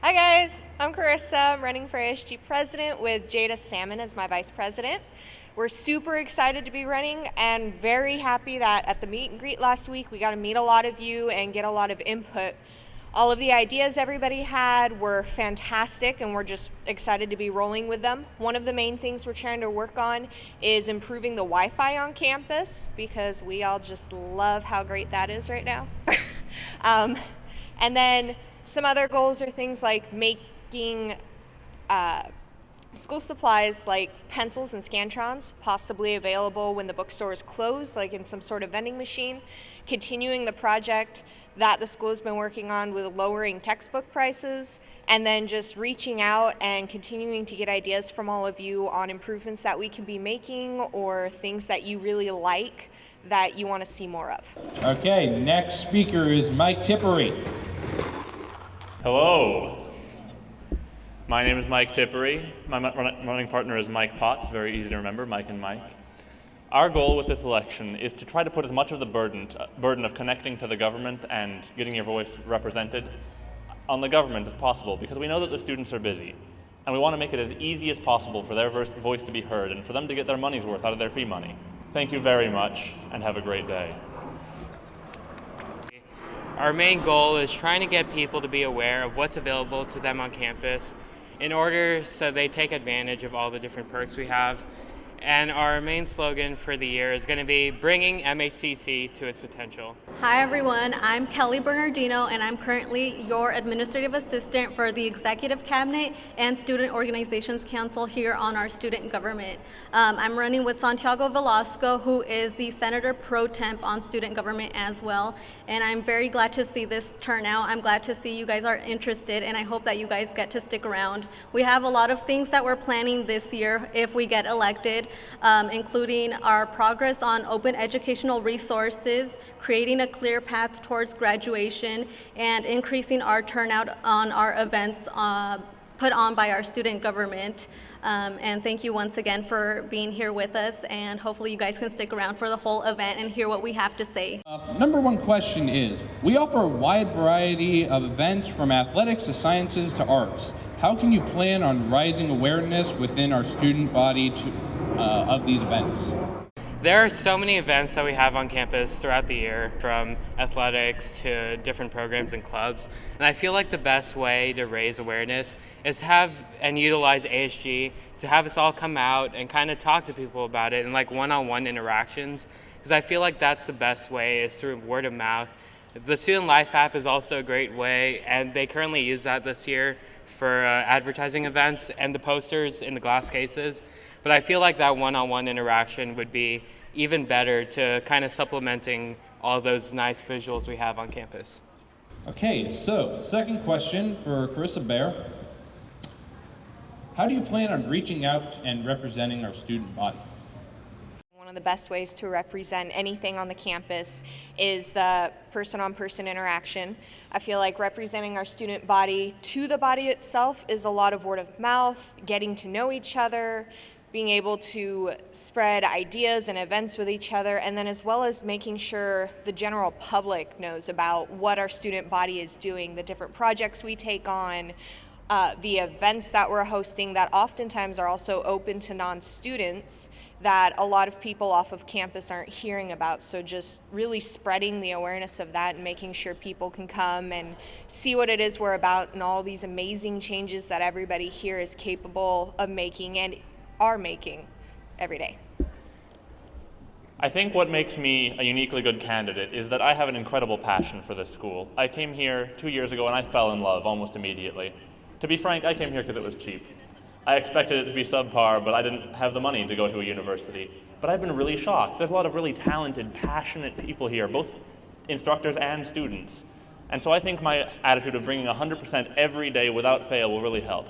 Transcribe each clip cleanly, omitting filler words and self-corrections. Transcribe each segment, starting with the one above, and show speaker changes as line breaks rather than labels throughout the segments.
Hi guys, I'm Carissa. I'm running for ASG president with Jada Salmon as my vice president. We're super excited to be running and very happy that at the meet and greet last week we got to meet a lot of you and get a lot of input. All of the ideas everybody had were fantastic and we're just excited to be rolling with them. One of the main things we're trying to work on is improving the Wi-Fi on campus because we all just love how great that is right now. And then some other goals are things like making school supplies like pencils and Scantrons possibly available when the bookstore is closed, like in some sort of vending machine. Continuing the project that the school has been working on with lowering textbook prices, and then just reaching out and continuing to get ideas from all of you on improvements that we can be making or things that you really like that you want to see more of.
Okay, next speaker is Mike Tippery.
Hello, my name is Mike Tippery. My running partner is Mike Potts, very easy to remember, Mike and Mike. Our goal with this election is to try to put as much of the burden of connecting to the government and getting your voice represented on the government as possible, because we know that the students are busy, and we want to make it as easy as possible for their voice to be heard and for them to get their money's worth out of their fee money. Thank you very much, and have a great day.
Our main goal is trying to get people to be aware of what's available to them on campus in order so they take advantage of all the different perks we have. And our main slogan for the year is going to be bringing MHCC to its potential.
Hi everyone, I'm Kelly Bernardino and I'm currently your administrative assistant for the Executive Cabinet and Student Organizations Council here on our student government. I'm running with Santiago Velasco, who is the Senator Pro Temp on student government as well, and I'm very glad to see this turnout. I'm glad to see you guys are interested, and I hope that you guys get to stick around. We have a lot of things that we're planning this year if we get elected. Including our progress on open educational resources, creating a clear path towards graduation, and increasing our turnout on our events put on by our student government. And thank you once again for being here with us, and hopefully you guys can stick around for the whole event and hear what we have to say.
Number one question is, we offer a wide variety of events from athletics to sciences to arts. How can you plan on raising awareness within our student body of these events?
There are so many events that we have on campus throughout the year, from athletics to different programs and clubs. And I feel like the best way to raise awareness is to have and utilize ASG to have us all come out and kind of talk to people about it in like one-on-one interactions. Because I feel like that's the best way, is through word of mouth. The Student Life app is also a great way, and they currently use that this year for advertising events and the posters in the glass cases. But I feel like that one-on-one interaction would be even better to kind of supplementing all those nice visuals we have on campus.
Okay, so second question for Carissa Bear. How do you plan on reaching out and representing our student body?
One of the best ways to represent anything on the campus is the person-on-person interaction. I feel like representing our student body to the body itself is a lot of word of mouth, getting to know each other, being able to spread ideas and events with each other, and then as well as making sure the general public knows about what our student body is doing, the different projects we take on, the events that we're hosting that oftentimes are also open to non-students that a lot of people off of campus aren't hearing about. So just really spreading the awareness of that and making sure people can come and see what it is we're about and all these amazing changes that everybody here is capable of making and are making every day.
I think what makes me a uniquely good candidate is that I have an incredible passion for this school. I came here 2 years ago and I fell in love almost immediately. To be frank, I came here because it was cheap. I expected it to be subpar, but I didn't have the money to go to a university. But I've been really shocked. There's a lot of really talented, passionate people here, both instructors and students. And so I think my attitude of bringing 100% every day without fail will really help.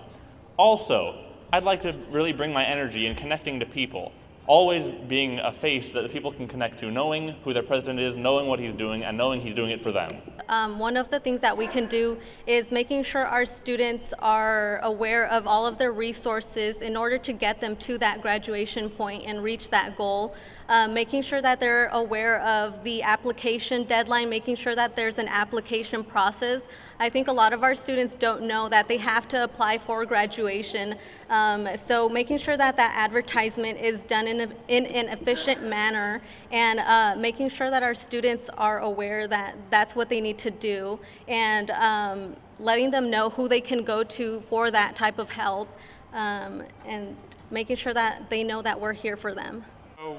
Also, I'd like to really bring my energy in connecting to people, always being a face that people can connect to, knowing who their president is, knowing what he's doing, and knowing he's doing it for them.
One of the things that we can do is making sure our students are aware of all of their resources in order to get them to that graduation point and reach that goal. making sure that they're aware of the application deadline, making sure that there's an application process. I think a lot of our students don't know that they have to apply for graduation. So making sure that that advertisement is done in an efficient manner, and making sure that our students are aware that that's what they need to do, and letting them know who they can go to for that type of help, and making sure that they know that we're here for them.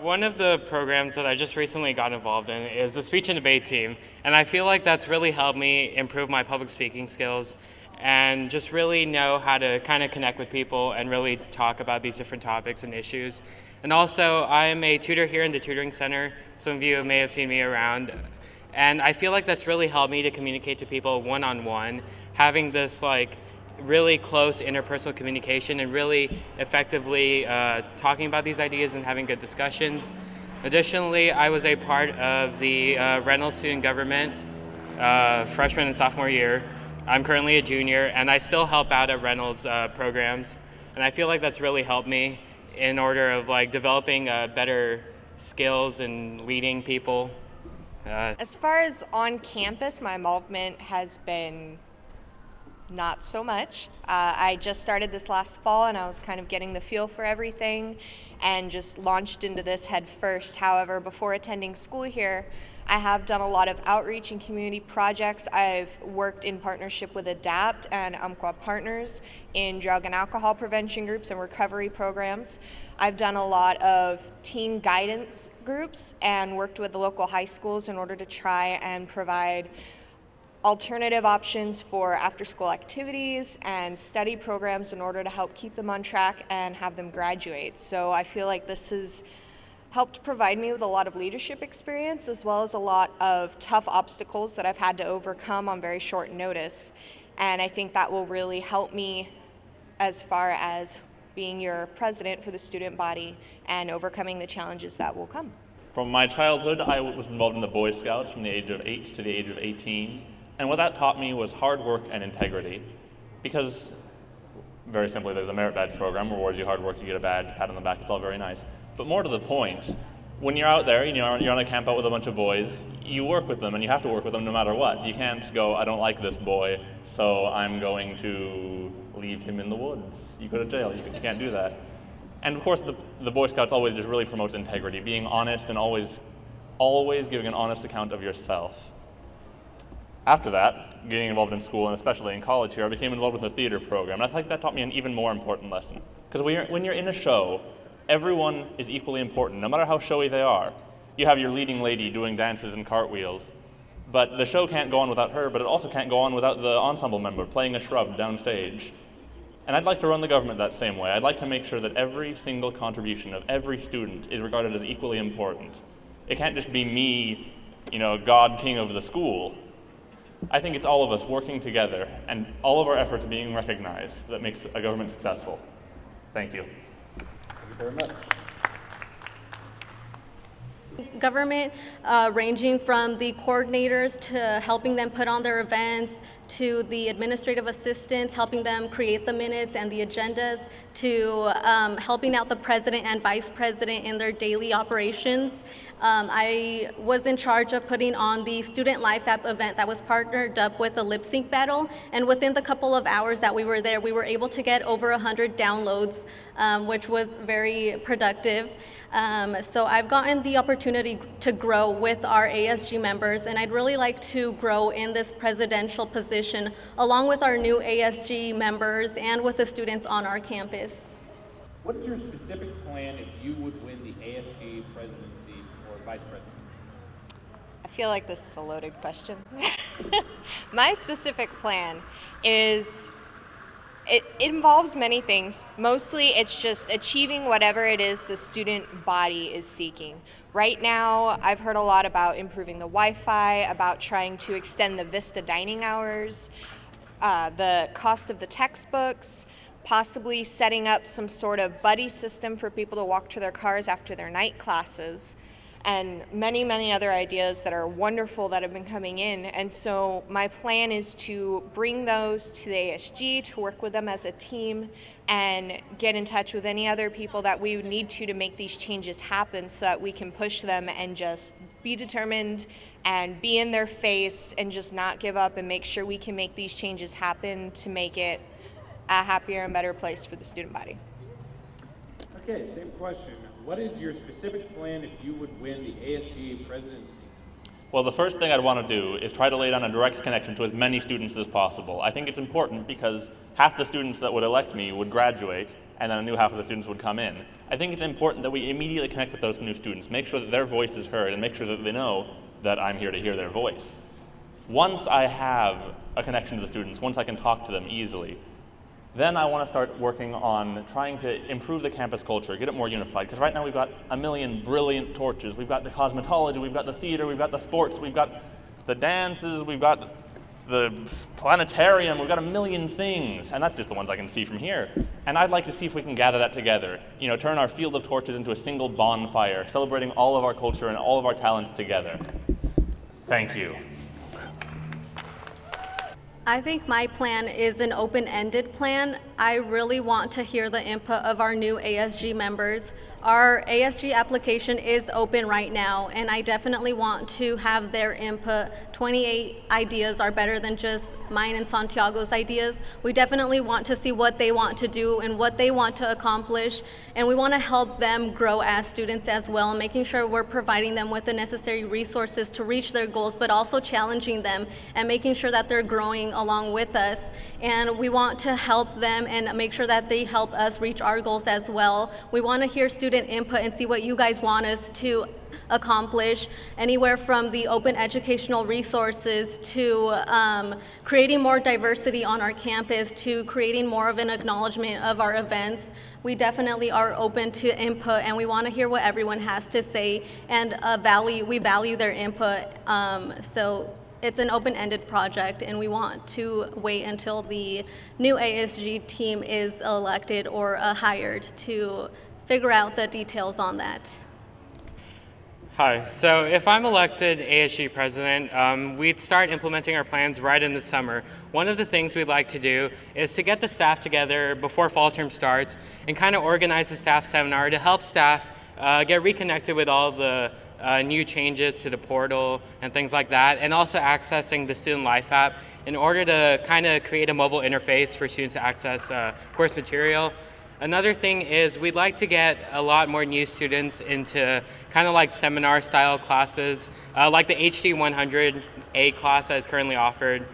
One of the programs that I just recently got involved in is the speech and debate team, and I feel like that's really helped me improve my public speaking skills and just really know how to kind of connect with people and really talk about these different topics and issues. And also, I'm a tutor here in the tutoring center. Some of you may have seen me around, and I feel like that's really helped me to communicate to people one-on-one, having this really close interpersonal communication and really effectively talking about these ideas and having good discussions. Additionally, I was a part of the Reynolds Student Government freshman and sophomore year. I'm currently a junior, and I still help out at Reynolds programs, and I feel like that's really helped me in order of developing better skills and leading people.
As far as on campus, my involvement has been not so much. I just started this last fall, and I was kind of getting the feel for everything and just launched into this head first. However, before attending school here, I have done a lot of outreach and community projects. I've worked in partnership with ADAPT and Umpqua Partners in drug and alcohol prevention groups and recovery programs. I've done a lot of teen guidance groups and worked with the local high schools in order to try and provide alternative options for after-school activities and study programs in order to help keep them on track and have them graduate. So I feel like this has helped provide me with a lot of leadership experience, as well as a lot of tough obstacles that I've had to overcome on very short notice. And I think that will really help me as far as being your president for the student body and overcoming the challenges that will come.
From my childhood, I was involved in the Boy Scouts from the age of 8 to the age of 18. And what that taught me was hard work and integrity. Because, very simply, there's a merit badge program, rewards you hard work, you get a badge, pat on the back, it's all very nice. But more to the point, when you're out there, you're on a camp out with a bunch of boys, you work with them, and you have to work with them no matter what. You can't go, I don't like this boy, so I'm going to leave him in the woods. You go to jail, you can't do that. And of course, the Boy Scouts always just really promotes integrity, being honest and always giving an honest account of yourself. After that, getting involved in school, and especially in college here, I became involved with the theater program. And I think that taught me an even more important lesson. Because when you're in a show, everyone is equally important, no matter how showy they are. You have your leading lady doing dances and cartwheels, but the show can't go on without her, but it also can't go on without the ensemble member playing a shrub downstage. And I'd like to run the government that same way. I'd like to make sure that every single contribution of every student is regarded as equally important. It can't just be me, God King of the school. I think it's all of us working together and all of our efforts being recognized that makes a government successful. Thank you.
Thank you very much.
Government, ranging from the coordinators to helping them put on their events, to the administrative assistants, helping them create the minutes and the agendas, to helping out the president and vice president in their daily operations. I was in charge of putting on the Student Life App event that was partnered up with the lip sync battle, and within the couple of hours that we were there, we were able to get over 100 downloads, which was very productive. So I've gotten the opportunity to grow with our ASG members, and I'd really like to grow in this presidential position along with our new ASG members and with the students on our campus.
What is your specific plan if you would win the ASG presidency or vice presidency?
I feel like this is a loaded question. My specific plan is, it involves many things. Mostly it's just achieving whatever it is the student body is seeking. Right now, I've heard a lot about improving the Wi-Fi, about trying to extend the Vista dining hours, the cost of the textbooks, possibly setting up some sort of buddy system for people to walk to their cars after their night classes. and many, many other ideas that are wonderful that have been coming in. And so my plan is to bring those to the ASG, to work with them as a team, and get in touch with any other people that we would need to make these changes happen so that we can push them and just be determined and be in their face and just not give up and make sure we can make these changes happen to make it a happier and better place for the student body.
Okay, same question. What is your specific plan if you would win the ASG presidency?
Well, the first thing I'd want to do is try to lay down a direct connection to as many students as possible. I think it's important because half the students that would elect me would graduate, and then a new half of the students would come in. I think it's important that we immediately connect with those new students, make sure that their voice is heard, and make sure that they know that I'm here to hear their voice. Once I have a connection to the students, once I can talk to them easily, then I want to start working on trying to improve the campus culture, get it more unified, because right now we've got a million brilliant torches. We've got the cosmetology, we've got the theater, we've got the sports, we've got the dances, we've got the planetarium, we've got a million things, and that's just the ones I can see from here. And I'd like to see if we can gather that together, turn our field of torches into a single bonfire, celebrating all of our culture and all of our talents together. Thank you.
I think my plan is an open-ended plan. I really want to hear the input of our new ASG members. Our ASG application is open right now, and I definitely want to have their input. 28 ideas are better than just mine and Santiago's ideas. We definitely want to see what they want to do and what they want to accomplish, and we want to help them grow as students as well, making sure we're providing them with the necessary resources to reach their goals, but also challenging them and making sure that they're growing along with us. And we want to help them and make sure that they help us reach our goals as well. We want to hear student input and see what you guys want us to accomplish, anywhere from the open educational resources to creating more diversity on our campus to creating more of an acknowledgement of our events. We definitely are open to input, and we want to hear what everyone has to say, and we value their input. So it's an open-ended project, and we want to wait until the new ASG team is elected or hired to figure out the details on that.
Hi, so if I'm elected ASG president, we'd start implementing our plans right in the summer. One of the things we'd like to do is to get the staff together before fall term starts and kind of organize a staff seminar to help staff get reconnected with all the new changes to the portal and things like that, and also accessing the Student Life app in order to kind of create a mobile interface for students to access course material. Another thing is we'd like to get a lot more new students into kind of like seminar style classes, like the HD 100A class that is currently offered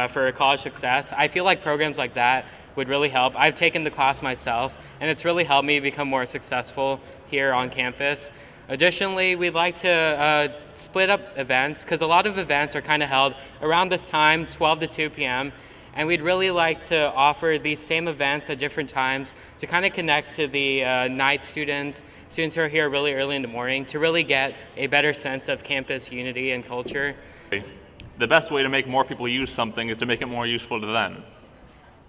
for college success. I feel like programs like that would really help. I've taken the class myself, and it's really helped me become more successful here on campus. Additionally, we'd like to split up events, because a lot of events are kind of held around this time, 12 to 2 p.m., and we'd really like to offer these same events at different times to kind of connect to the night students who are here really early in the morning, to really get a better sense of campus unity and culture.
The best way to make more people use something is to make it more useful to them.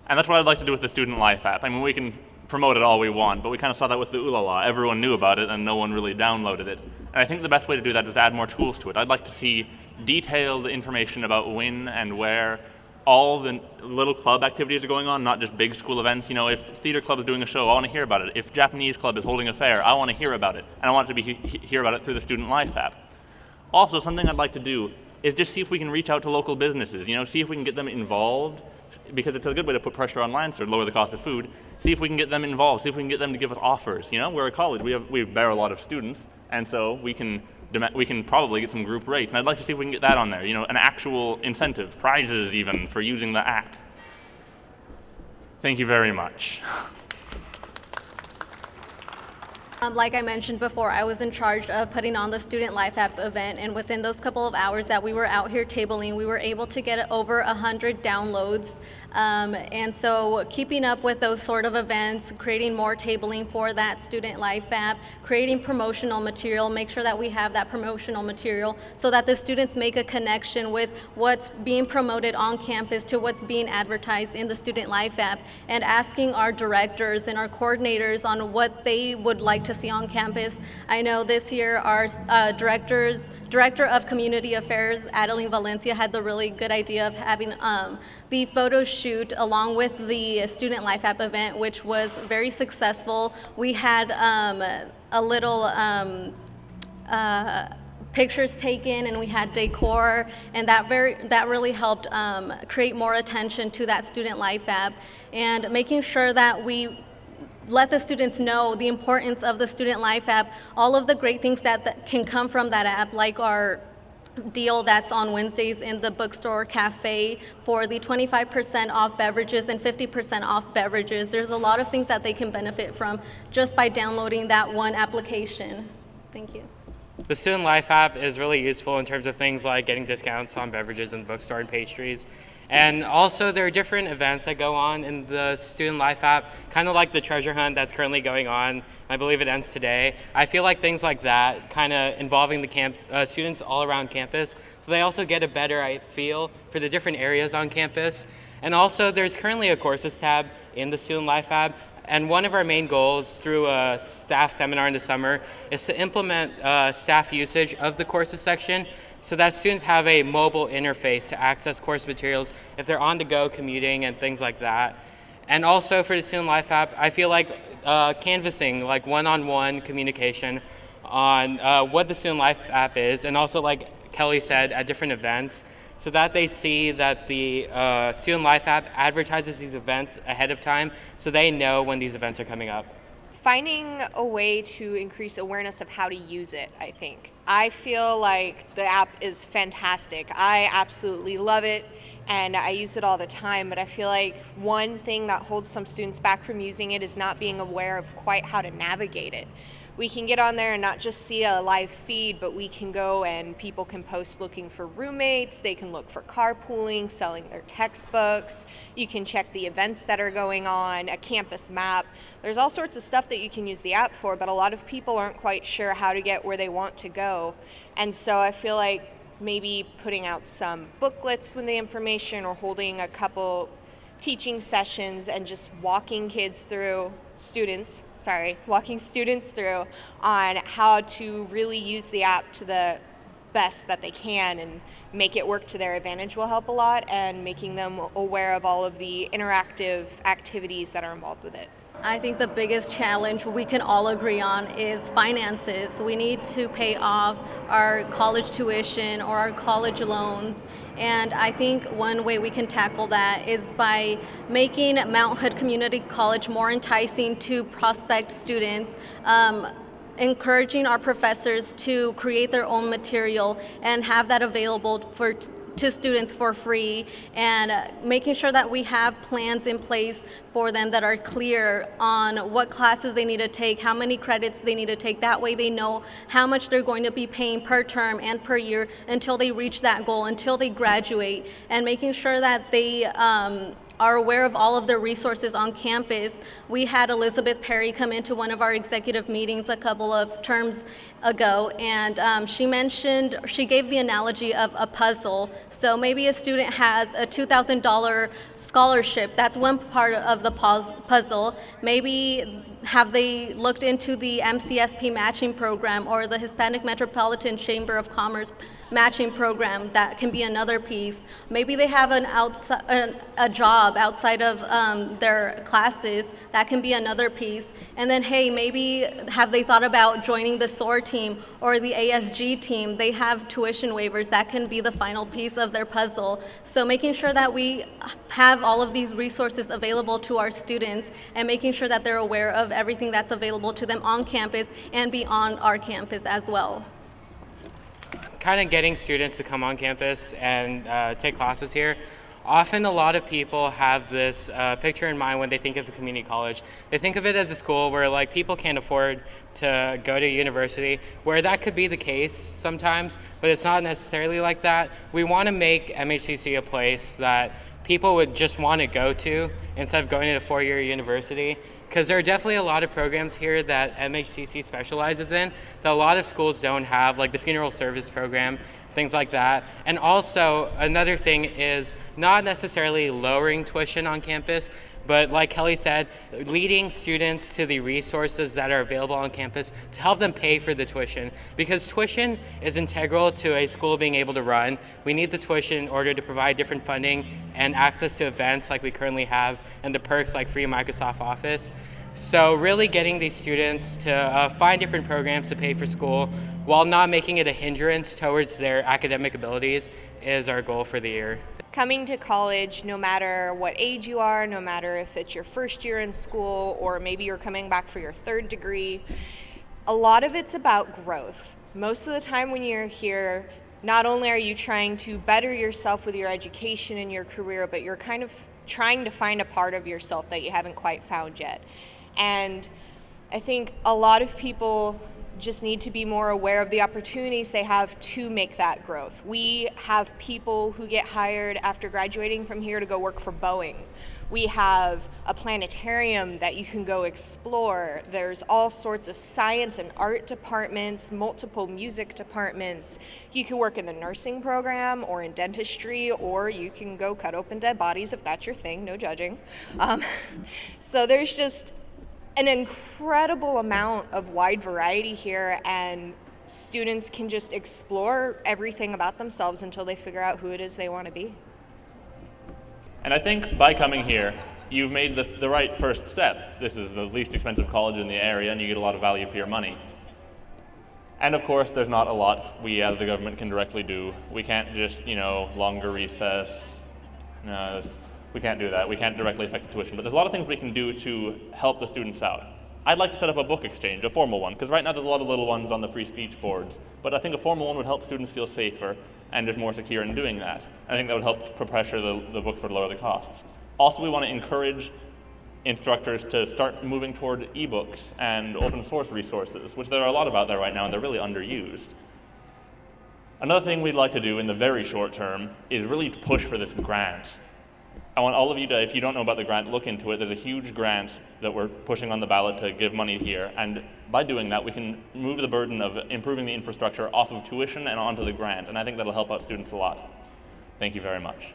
And that's what I'd like to do with the Student Life app. I mean, we can promote it all we want, but we kind of saw that with the Ooh-La-La. Everyone knew about it and no one really downloaded it. And I think the best way to do that is to add more tools to it. I'd like to see detailed information about when and where all the little club activities are going on, not just big school events. If theater club is doing a show, I want to hear about it. If Japanese club is holding a fair, I want to hear about it. And I want to hear about it through the Student Life app. Also, something I'd like to do is just see if we can reach out to local businesses, see if we can get them involved, because it's a good way to put pressure on Lancer to lower the cost of food. See if we can get them involved, see if we can get them to give us offers. We're a college, we bear a lot of students, and so we can probably get some group rates, and I'd like to see if we can get that on there, an actual incentive, prizes even, for using the app. Thank you very much.
Like I mentioned before, I was in charge of putting on the Student Life app event, and within those couple of hours that we were out here tabling, we were able to get over 100 downloads. And so keeping up with those sort of events, creating more tabling for that Student Life app, creating promotional material, make sure that we have that promotional material so that the students make a connection with what's being promoted on campus to what's being advertised in the Student Life app, and asking our directors and our coordinators on what they would like to see on campus. I know this year our Director of Community Affairs, Adeline Valencia, had the really good idea of having the photo shoot along with the Student Life app event, which was very successful. We had a little pictures taken, and we had decor, and that really helped create more attention to that Student Life app, and making sure that we let the students know the importance of the Student Life app, all of the great things that can come from that app, like our deal that's on Wednesdays in the bookstore cafe for the 25% off beverages and 50% off beverages. There's a lot of things that they can benefit from just by downloading that one application. Thank you.
The Student Life app is really useful in terms of things like getting discounts on beverages in the bookstore and pastries. And also there are different events that go on in the Student Life app, kind of like the treasure hunt that's currently going on. I believe it ends today. I feel like things like that, kind of involving the students all around campus, so they also get a better feel for the different areas on campus. And also there's currently a courses tab in the Student Life app. And one of our main goals through a staff seminar in the summer is to implement staff usage of the courses section so that students have a mobile interface to access course materials if they're on the go commuting and things like that. And also for the Student Life app, I feel like canvassing, like one-on-one communication on what the Student Life app is, and also like Kelly said, at different events, so that they see that the Student Life app advertises these events ahead of time so they know when these events are coming up.
Finding a way to increase awareness of how to use it, I think. I feel like the app is fantastic. I absolutely love it, and I use it all the time, but I feel like one thing that holds some students back from using it is not being aware of quite how to navigate it. We can get on there and not just see a live feed, but we can go and people can post looking for roommates, they can look for carpooling, selling their textbooks, you can check the events that are going on, a campus map. There's all sorts of stuff that you can use the app for, but a lot of people aren't quite sure how to get where they want to go. And so I feel like maybe putting out some booklets with the information, or holding a couple teaching sessions and just walking students through on how to really use the app to the best that they can and make it work to their advantage will help a lot, and making them aware of all of the interactive activities that are involved with it.
I think the biggest challenge we can all agree on is finances. We need to pay off our college tuition or our college loans. And I think one way we can tackle that is by making Mount Hood Community College more enticing to prospect students, encouraging our professors to create their own material and have that available to students for free, and making sure that we have plans in place for them that are clear on what classes they need to take, how many credits they need to take. That way they know how much they're going to be paying per term and per year until they reach that goal, until they graduate, and making sure that they are aware of all of their resources on campus. We had Elizabeth Perry come into one of our executive meetings a couple of terms ago, and she gave the analogy of a puzzle. So maybe a student has a $2,000 scholarship. That's one part of the puzzle. Maybe have they looked into the MCSP matching program or the Hispanic Metropolitan Chamber of Commerce matching program? That can be another piece. Maybe they have a job outside of their classes. That can be another piece. And then, hey, maybe have they thought about joining the SOAR team or the ASG team? They have tuition waivers. That can be the final piece of their puzzle. So making sure that we have all of these resources available to our students, and making sure that they're aware of everything that's available to them on campus and beyond our campus as well.
Kind of getting students to come on campus and take classes here. Often a lot of people have this picture in mind when they think of a community college. They think of it as a school where like people can't afford to go to university, where that could be the case sometimes, but it's not necessarily like that. We want to make MHCC a place that people would just want to go to instead of going to a four-year university, because there are definitely a lot of programs here that MHCC specializes in that a lot of schools don't have, like the funeral service program, things like that. And also another thing is not necessarily lowering tuition on campus, but like Kelly said, leading students to the resources that are available on campus to help them pay for the tuition, because tuition is integral to a school being able to run. We need the tuition in order to provide different funding and access to events like we currently have and the perks like free Microsoft Office. So really getting these students to find different programs to pay for school while not making it a hindrance towards their academic abilities is our goal for the year.
Coming to college, no matter what age you are, no matter if it's your first year in school or maybe you're coming back for your third degree, a lot of it's about growth. Most of the time when you're here, not only are you trying to better yourself with your education and your career, but you're kind of trying to find a part of yourself that you haven't quite found yet. And I think a lot of people just need to be more aware of the opportunities they have to make that growth. We have people who get hired after graduating from here to go work for Boeing. We have a planetarium that you can go explore. There's all sorts of science and art departments, multiple music departments. You can work in the nursing program or in dentistry, or you can go cut open dead bodies if that's your thing, no judging. So there's just an incredible amount of wide variety here, and students can just explore everything about themselves until they figure out who it is they want to be.
And I think by coming here, you've made the right first step. This is the least expensive college in the area, and you get a lot of value for your money. And of course, there's not a lot we as the government can directly do. We can't just, longer recess. We can't do that. We can't directly affect the tuition, but there's a lot of things we can do to help the students out. I'd like to set up a book exchange, a formal one, because right now there's a lot of little ones on the free speech boards, but I think a formal one would help students feel safer and just more secure in doing that. I think that would help pressure the bookstore to lower the costs. Also, we want to encourage instructors to start moving toward ebooks and open source resources, which there are a lot of out there right now and they're really underused. Another thing we'd like to do in the very short term is really push for this grant. I want all of you to, if you don't know about the grant, look into it. There's a huge grant that we're pushing on the ballot to give money here, and by doing that, we can move the burden of improving the infrastructure off of tuition and onto the grant, and I think that'll help out students a lot. Thank you very much.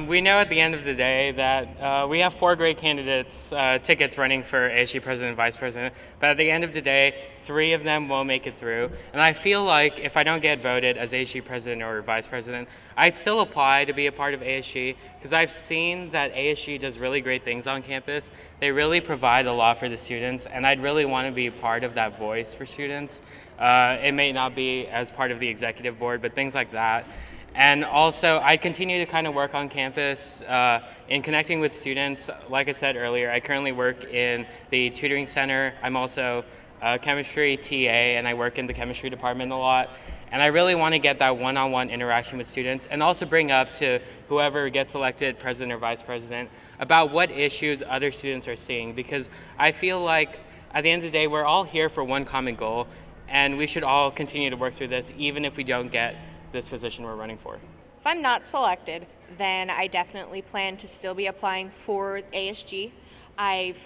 We know at the end of the day that we have 4 great candidates, tickets running for ASG president and vice president, but at the end of the day, 3 of them will make it through. And I feel like if I don't get voted as ASG president or vice president, I'd still apply to be a part of ASG, because I've seen that ASG does really great things on campus. They really provide a lot for the students, and I'd really want to be part of that voice for students. It may not be as part of the executive board, but things like that. And also, I continue to kind of work on campus in connecting with students. Like I said earlier, I currently work in the tutoring center. I'm also a chemistry TA, and I work in the chemistry department a lot. And I really want to get that one-on-one interaction with students, and also bring up to whoever gets elected president or vice president about what issues other students are seeing, because I feel like at the end of the day, we're all here for one common goal, and we should all continue to work through this, even if we don't get this position we're running for.
If I'm not selected, then I definitely plan to still be applying for ASG. I've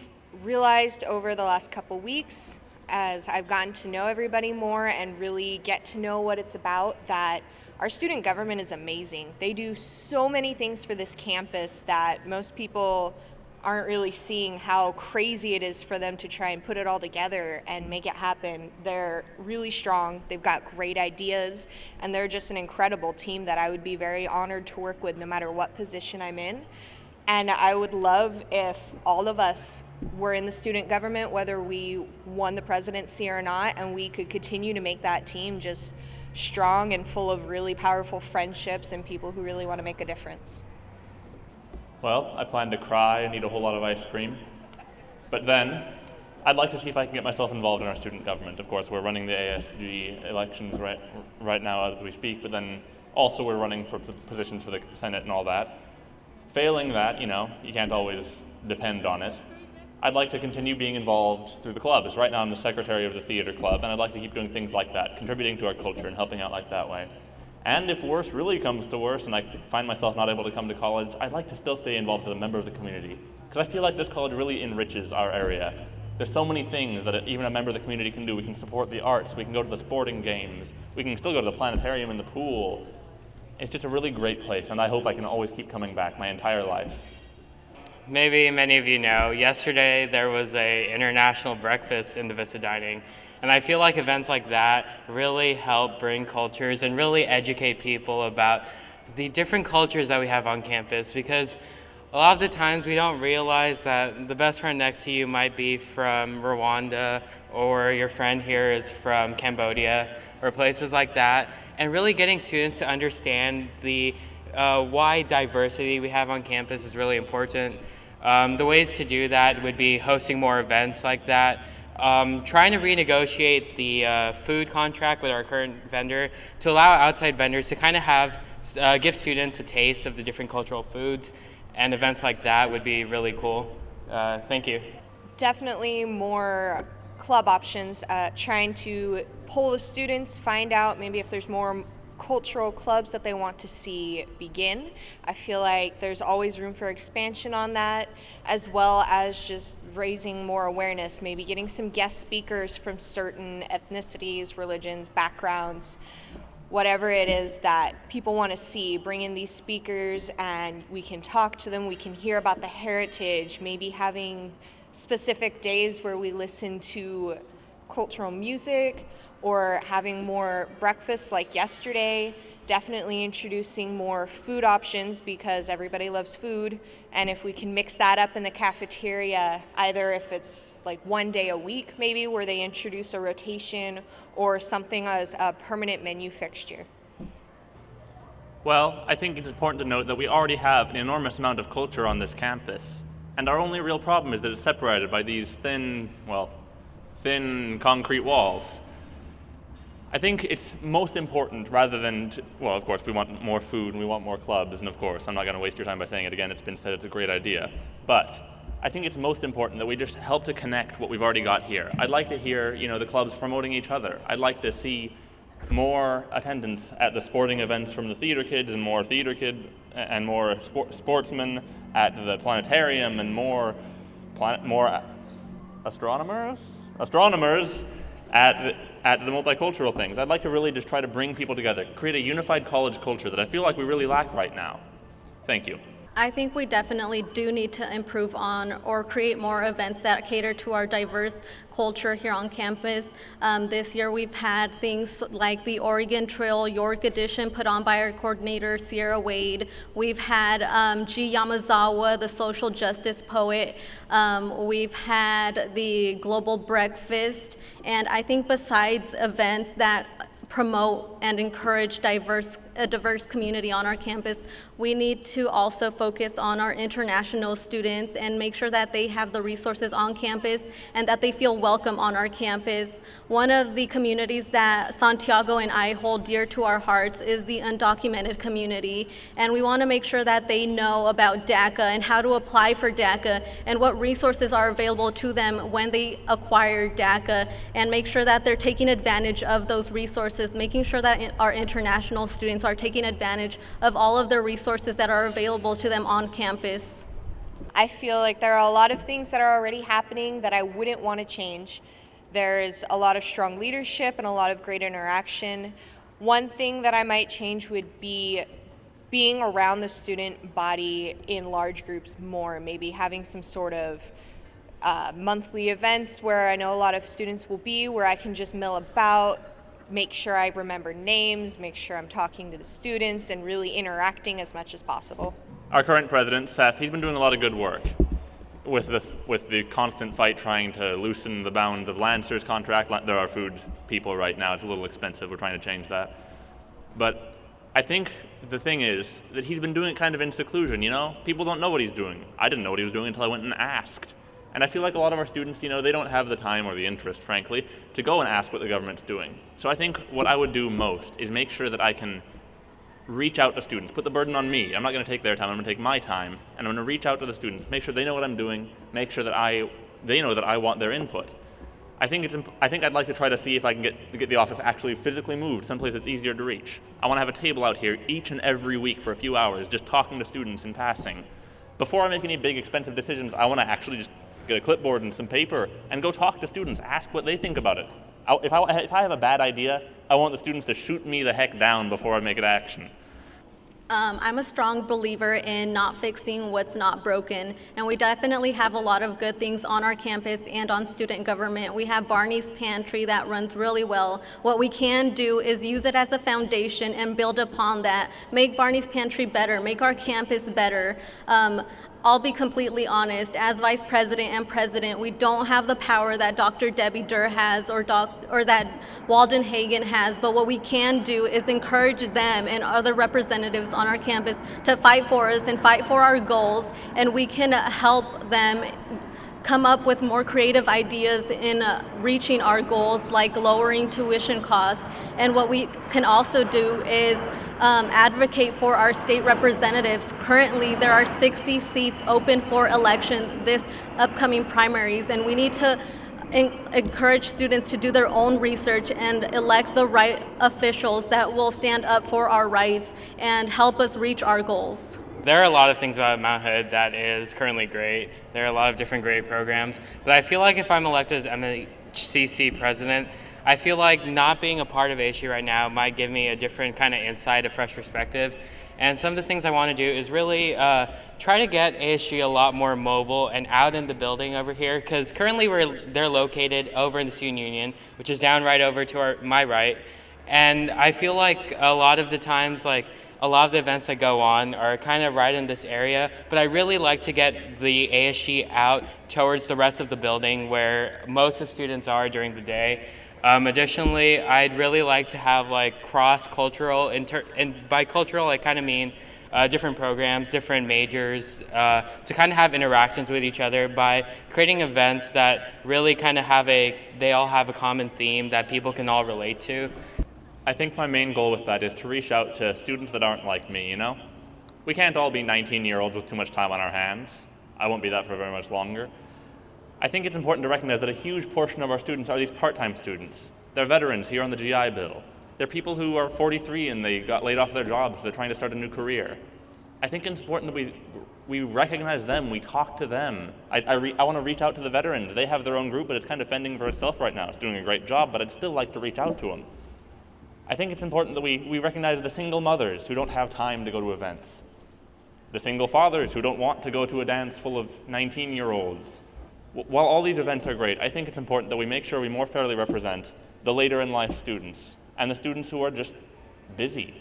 realized over the last couple weeks, as I've gotten to know everybody more and really get to know what it's about, that our student government is amazing. They do so many things for this campus that most people aren't really seeing how crazy it is for them to try and put it all together and make it happen. They're really strong, they've got great ideas, and they're just an incredible team that I would be very honored to work with no matter what position I'm in. And I would love if all of us were in the student government, whether we won the presidency or not, and we could continue to make that team just strong and full of really powerful friendships and people who really want to make a difference.
Well, I plan to cry and eat a whole lot of ice cream. But then, I'd like to see if I can get myself involved in our student government. Of course, we're running the ASG elections right now as we speak, but then Also, we're running for positions for the Senate and all that. Failing that, you can't always depend on it. I'd like to continue being involved through the clubs. Right now I'm the secretary of the theater club, and I'd like to keep doing things like that, contributing to our culture and helping out like that way. And if worse really comes to worse and I find myself not able to come to college, I'd like to still stay involved as a member of the community. Because I feel like this college really enriches our area. There's so many things that even a member of the community can do. We can support the arts, we can go to the sporting games, we can still go to the planetarium and the pool. It's just a really great place, and I hope I can always keep coming back my entire life.
Maybe many of you know, yesterday there was an international breakfast in the Vista Dining, and I feel like events like that really help bring cultures and really educate people about the different cultures that we have on campus, because a lot of the times we don't realize that the best friend next to you might be from Rwanda, or your friend here is from Cambodia, or places like that, and really getting students to understand the wide diversity we have on campus is really important. The ways to do that would be hosting more events like that, trying to renegotiate the food contract with our current vendor to allow outside vendors to kind of have give students a taste of the different cultural foods, and events like that would be really cool. Thank you.
Definitely more club options, trying to poll the students, find out maybe if there's more cultural clubs that they want to see begin. I feel like there's always room for expansion on that, as well as just raising more awareness, maybe getting some guest speakers from certain ethnicities, religions, backgrounds, whatever it is that people want to see. Bring in these speakers and we can talk to them, we can hear about the heritage, maybe having specific days where we listen to cultural music, or having more breakfasts like yesterday. Definitely introducing more food options, because everybody loves food, and if we can mix that up in the cafeteria, either if it's like one day a week maybe where they introduce a rotation, or something as a permanent menu fixture.
Well, I think it's important to note that we already have an enormous amount of culture on this campus, and our only real problem is that it's separated by these thin concrete walls. I think it's most important, rather than, of course we want more food and we want more clubs, and of course I'm not going to waste your time by saying it again, it's been said it's a great idea, but I think it's most important that we just help to connect what we've already got here. I'd like to hear, the clubs promoting each other. I'd like to see more attendance at the sporting events from the theater kids, and more theater kid and more sportsmen at the planetarium, and more astronomers at the multicultural things. I'd like to really just try to bring people together, create a unified college culture that I feel like we really lack right now. Thank you.
I think we definitely do need to improve on or create more events that cater to our diverse culture here on campus. This year we've had things like the Oregon Trail York Edition put on by our coordinator, Sierra Wade. We've had G. Yamazawa, the social justice poet. We've had the Global Breakfast. And I think besides events that promote and encourage a diverse community on our campus, we need to also focus on our international students and make sure that they have the resources on campus and that they feel welcome on our campus. One of the communities that Santiago and I hold dear to our hearts is the undocumented community, and we want to make sure that they know about DACA and how to apply for DACA and what resources are available to them when they acquire DACA, and make sure that they're taking advantage of those resources, making sure that our international students are taking advantage of all of the resources that are available to them on campus.
I feel like there are a lot of things that are already happening that I wouldn't want to change. There's a lot of strong leadership and a lot of great interaction. One thing that I might change would be being around the student body in large groups more, maybe having some sort of monthly events where I know a lot of students will be, where I can just mill about, make sure I remember names, make sure I'm talking to the students and really interacting as much as possible.
Our current president, Seth, he's been doing a lot of good work with the constant fight trying to loosen the bounds of Lancer's contract. There are food people right now, it's a little expensive, we're trying to change that. But I think the thing is that he's been doing it kind of in seclusion, People don't know what he's doing. I didn't know what he was doing until I went and asked. And I feel like a lot of our students, they don't have the time or the interest, frankly, to go and ask what the government's doing. So I think what I would do most is make sure that I can reach out to students, put the burden on me. I'm not going to take their time, I'm going to take my time, and I'm going to reach out to the students, make sure they know what I'm doing, make sure that they know that I want their input. I think I'd like to try to see if I can get the office actually physically moved, someplace that's easier to reach. I want to have a table out here each and every week for a few hours, just talking to students in passing. Before I make any big expensive decisions, I want to actually just get a clipboard and some paper and go talk to students, ask what they think about it. If I have a bad idea, I want the students to shoot me the heck down before I make it action.
I'm a strong believer in not fixing what's not broken, and we definitely have a lot of good things on our campus and on student government. We have Barney's Pantry that runs really well. What we can do is use it as a foundation and build upon that. Make Barney's Pantry better, make our campus better. I'll be completely honest, as vice president and president, we don't have the power that Dr. Debbie Durr has or that Walden Hagen has, but what we can do is encourage them and other representatives on our campus to fight for us and fight for our goals, and we can help them come up with more creative ideas in reaching our goals, like lowering tuition costs. And what we can also do is advocate for our state representatives. Currently, there are 60 seats open for election this upcoming primaries, and we need to encourage students to do their own research and elect the right officials that will stand up for our rights and help us reach our goals.
There are a lot of things about Mount Hood that is currently great. There are a lot of different great programs, but I feel like if I'm elected as MHCC president, I feel like not being a part of ASG right now might give me a different kind of insight, a fresh perspective. And some of the things I want to do is really try to get ASG a lot more mobile and out in the building over here, because currently they're located over in the Student Union, which is down right over to my right. And I feel like a lot of the times, like, a lot of the events that go on are kind of right in this area, but I really like to get the ASG out towards the rest of the building where most of the students are during the day. Additionally, I'd really like to have like cross-cultural, and by cultural I kind of mean different programs, different majors, to kind of have interactions with each other by creating events that really kind of they all have a common theme that people can all relate to.
I think my main goal with that is to reach out to students that aren't like me, you know? We can't all be 19-year-olds with too much time on our hands. I won't be that for very much longer. I think it's important to recognize that a huge portion of our students are these part-time students. They're veterans here on the GI Bill. They're people who are 43 and they got laid off their jobs, they're trying to start a new career. I think it's important that we recognize them, we talk to them. I want to reach out to the veterans. They have their own group, but it's kind of fending for itself right now. It's doing a great job, but I'd still like to reach out to them. I think it's important that we recognize the single mothers who don't have time to go to events, the single fathers who don't want to go to a dance full of 19-year-olds. While all these events are great, I think it's important that we make sure we more fairly represent the later in life students and the students who are just busy.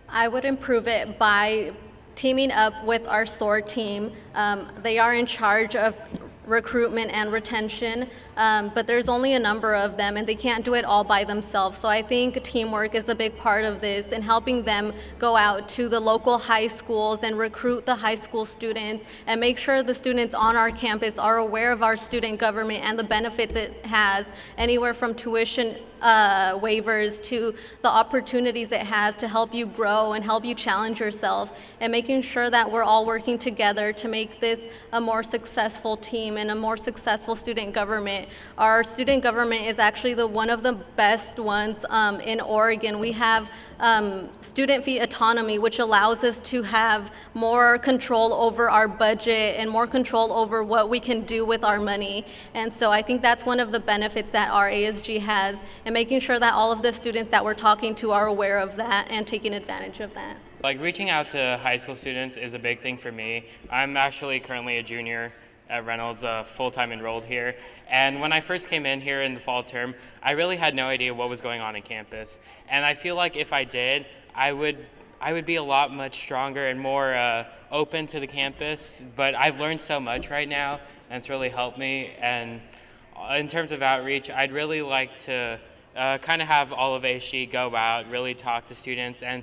I would improve it by teaming up with our SOAR team. They are in charge of recruitment and retention, but there's only a number of them and they can't do it all by themselves. So I think teamwork is a big part of this, and helping them go out to the local high schools and recruit the high school students and make sure the students on our campus are aware of our student government and the benefits it has, anywhere from tuition waivers to the opportunities it has to help you grow and help you challenge yourself, and making sure that we're all working together to make this a more successful team and a more successful student government. Our student government is actually one of the best ones in Oregon. We have student fee autonomy, which allows us to have more control over our budget and more control over what we can do with our money. And so I think that's one of the benefits that our ASG has, and making sure that all of the students that we're talking to are aware of that and taking advantage of that.
Like, reaching out to high school students is a big thing for me. I'm actually currently a junior at Reynolds, full-time enrolled here. And when I first came in here in the fall term, I really had no idea what was going on in campus. And I feel like if I did, I would be a lot much stronger and more open to the campus. But I've learned so much right now, and it's really helped me. And in terms of outreach, I'd really like to kind of have all of ASG go out, really talk to students, and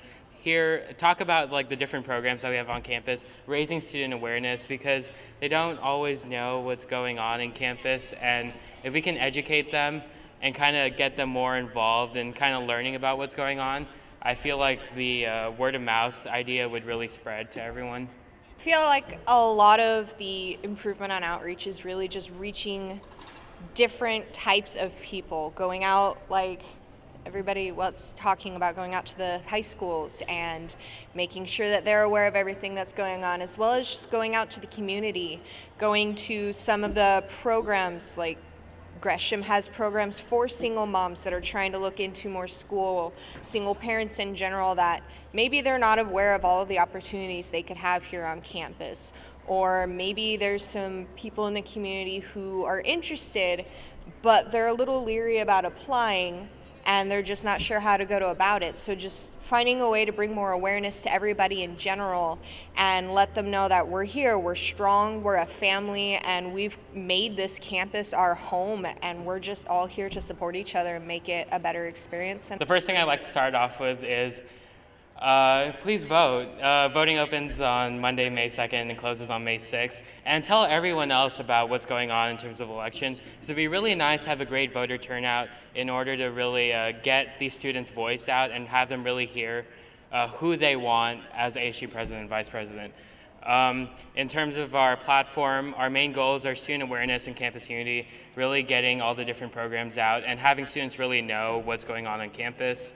talk about like the different programs that we have on campus, raising student awareness, because they don't always know what's going on in campus. And if we can educate them and kind of get them more involved and kind of learning about what's going on, I feel like the word of mouth idea would really spread to everyone.
I feel like a lot of the improvement on outreach is really just reaching different types of people, going out like everybody was talking about, going out to the high schools and making sure that they're aware of everything that's going on, as well as just going out to the community, going to some of the programs like Gresham has programs for single moms that are trying to look into more school, single parents in general, that maybe they're not aware of all of the opportunities they could have here on campus. Or maybe there's some people in the community who are interested, but they're a little leery about applying and they're just not sure how to go about it. So just finding a way to bring more awareness to everybody in general and let them know that we're here, we're strong, we're a family, and we've made this campus our home, and we're just all here to support each other and make it a better experience.
The first thing I'd like to start off with is please vote. Voting opens on Monday, May 2nd and closes on May 6th. And tell everyone else about what's going on in terms of elections. It'd be really nice to have a great voter turnout in order to really get these students' voice out and have them really hear who they want as ASG president and vice president. In terms of our platform, our main goals are student awareness and campus unity, really getting all the different programs out and having students really know what's going on campus.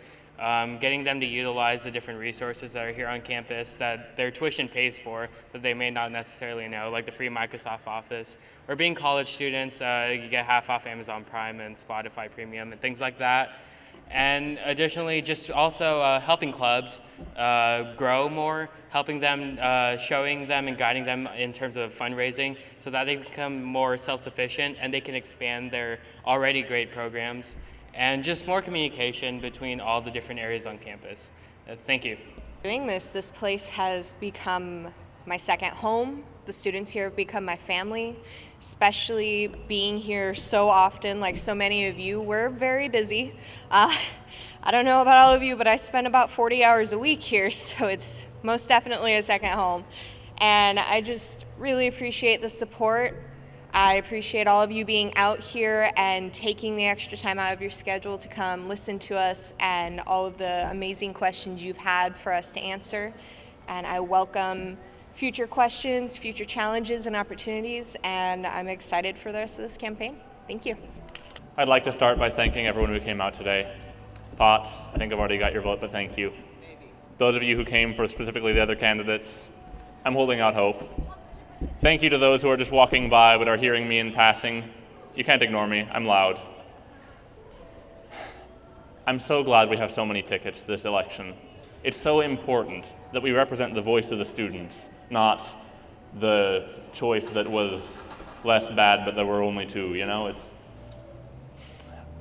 Getting them to utilize the different resources that are here on campus that their tuition pays for that they may not necessarily know, like the free Microsoft Office. Or being college students, you get half off Amazon Prime and Spotify Premium and things like that. And additionally, just also helping clubs grow more, helping them, showing them and guiding them in terms of fundraising so that they become more self-sufficient and they can expand their already great programs. And just more communication between all the different areas on campus. Thank you.
Doing this place has become my second home. The students here have become my family, especially being here so often, like so many of you. We're very busy. I don't know about all of you, but I spend about 40 hours a week here, so it's most definitely a second home. And I just really appreciate the support. I appreciate all of you being out here and taking the extra time out of your schedule to come listen to us and all of the amazing questions you've had for us to answer. And I welcome future questions, future challenges and opportunities, and I'm excited for the rest of this campaign. Thank you.
I'd like to start by thanking everyone who came out today. Thoughts, I think I've already got your vote, but thank you. Those of you who came for specifically the other candidates, I'm holding out hope. Thank you to those who are just walking by but are hearing me in passing. You can't ignore me, I'm loud. I'm so glad we have so many tickets this election. It's so important that we represent the voice of the students, not the choice that was less bad but there were only two, you know?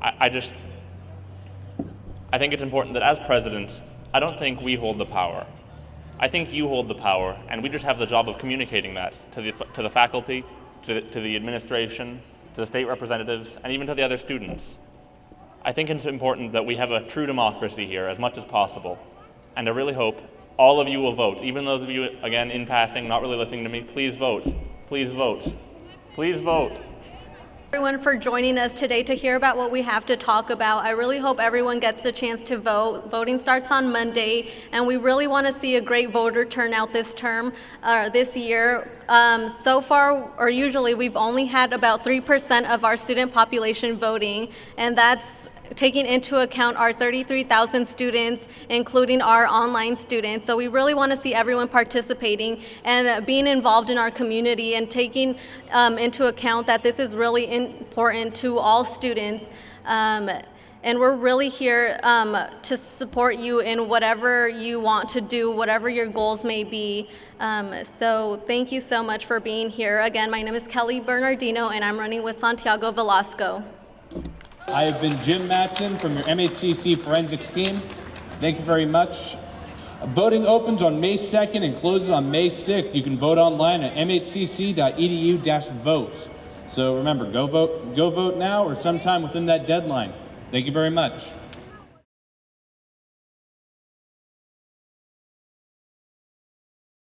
I think it's important that as president, I don't think we hold the power. I think you hold the power, and we just have the job of communicating that to the faculty, to the administration, to the state representatives, and even to the other students. I think it's important that we have a true democracy here as much as possible, and I really hope all of you will vote. Even those of you, again, in passing, not really listening to me, please vote. Please vote. Please vote.
Everyone for joining us today to hear about what we have to talk about. I really hope everyone gets the chance to vote. Voting starts on Monday, and we really want to see a great voter turnout this year. So far, or usually, we've only had about 3% of our student population voting, and that's taking into account our 33,000 students, including our online students. So we really want to see everyone participating and being involved in our community and taking into account that this is really important to all students. And we're really here to support you in whatever you want to do, whatever your goals may be. So thank you so much for being here. Again, my name is Kelly Bernardino, and I'm running with Santiago Velasco.
I have been Jim Matson from your MHCC forensics team. Thank you very much. Voting opens on May 2nd and closes on May 6th. You can vote online at mhcc.edu/vote. So remember, go vote now or sometime within that deadline. Thank you very much.